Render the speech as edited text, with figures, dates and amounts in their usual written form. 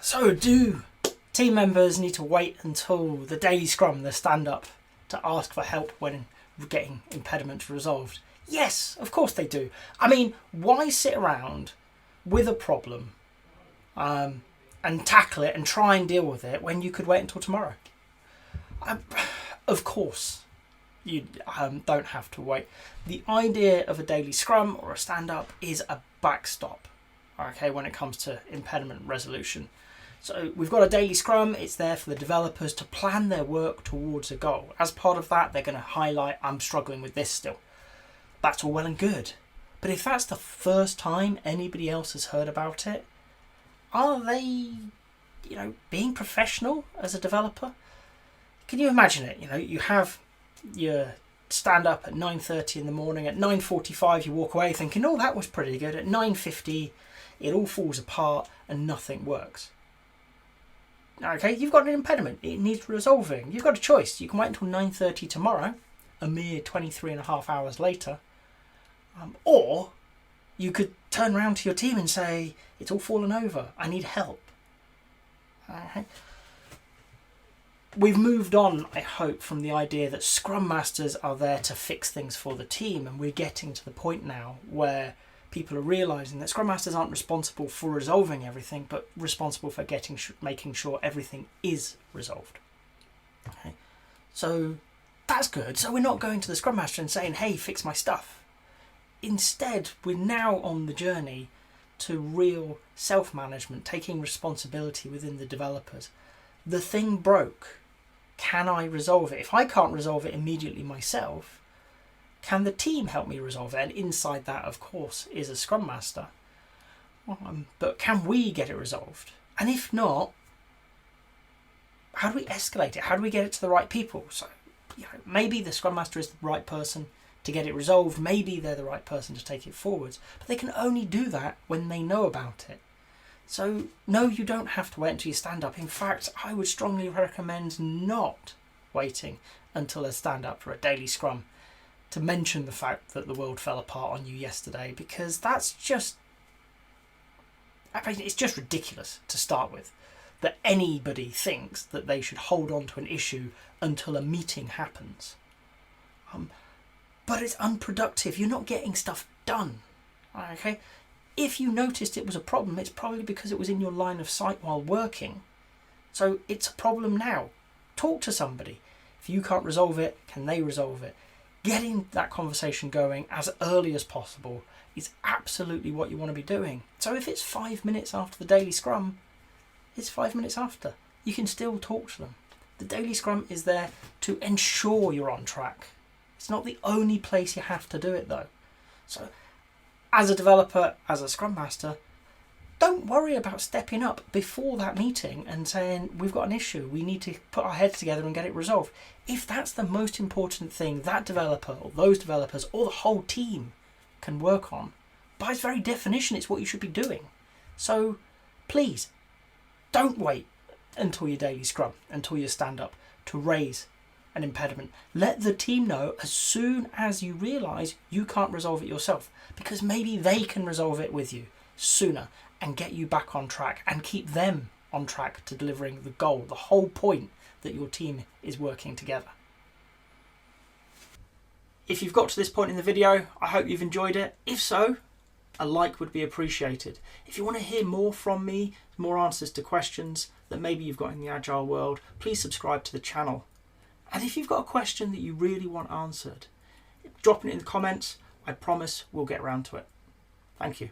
So do team members need to wait until the daily scrum, the stand-up, to ask for help when getting impediments resolved? Yes, of course they do. I mean, why sit around with a problem and tackle it and try and deal with it when you could wait until tomorrow? Of course, you don't have to wait. The idea of a daily scrum or a stand-up is a backstop, okay, when it comes to impediment resolution. So we've got a daily scrum. It's there for the developers to plan their work towards a goal. As part of that, they're going to highlight, I'm struggling with this still. That's all well and good. But if that's the first time anybody else has heard about it, are they, being professional as a developer? Can you imagine it? You have your stand up at 9:30 in the morning. At 9:45, you walk away thinking, oh, that was pretty good. At 9:50, it all falls apart and nothing works. Okay, you've got an impediment. It needs resolving. You've got a choice. You can wait until 9:30 tomorrow, a mere 23 and a half hours later, or you could turn around to your team and say, it's all fallen over. I need help. Okay. We've moved on, I hope, from the idea that Scrum Masters are there to fix things for the team, and we're getting to the point now where people are realising that Scrum Masters aren't responsible for resolving everything, but responsible for making sure everything is resolved. Okay. So that's good. So we're not going to the Scrum Master and saying, hey, fix my stuff. Instead, we're now on the journey to real self-management, taking responsibility within the developers. The thing broke. Can I resolve it? If I can't resolve it immediately myself, can the team help me resolve it? And inside that, of course, is a Scrum Master. But can we get it resolved? And if not, how do we escalate it? How do we get it to the right people? So, maybe the Scrum Master is the right person to get it resolved. Maybe they're the right person to take it forwards. But they can only do that when they know about it. So, no, you don't have to wait until you stand up. In fact, I would strongly recommend not waiting until a stand up for a daily scrum to mention the fact that the world fell apart on you yesterday, because that's just, it's just ridiculous to start with, that anybody thinks that they should hold on to an issue until a meeting happens. But it's unproductive. You're not getting stuff done. Okay? If you noticed it was a problem, it's probably because it was in your line of sight while working. So it's a problem now. Talk to somebody. If you can't resolve it, can they resolve it? Getting that conversation going as early as possible is absolutely what you want to be doing. So if it's 5 minutes after the daily scrum, it's 5 minutes after. You can still talk to them. The daily scrum is there to ensure you're on track. It's not the only place you have to do it though. So as a developer, as a Scrum Master, don't worry about stepping up before that meeting and saying, we've got an issue, we need to put our heads together and get it resolved. If that's the most important thing that developer or those developers or the whole team can work on, by its very definition, it's what you should be doing. So please, don't wait until your daily scrum, until you stand up to raise an impediment. Let the team know as soon as you realise you can't resolve it yourself, because maybe they can resolve it with you sooner and get you back on track and keep them on track to delivering the goal, the whole point that your team is working together. If you've got to this point in the video, I hope you've enjoyed it. If so, a like would be appreciated. If you want to hear more from me, more answers to questions that maybe you've got in the Agile world, please subscribe to the channel. And if you've got a question that you really want answered, drop it in the comments. I promise we'll get around to it. Thank you.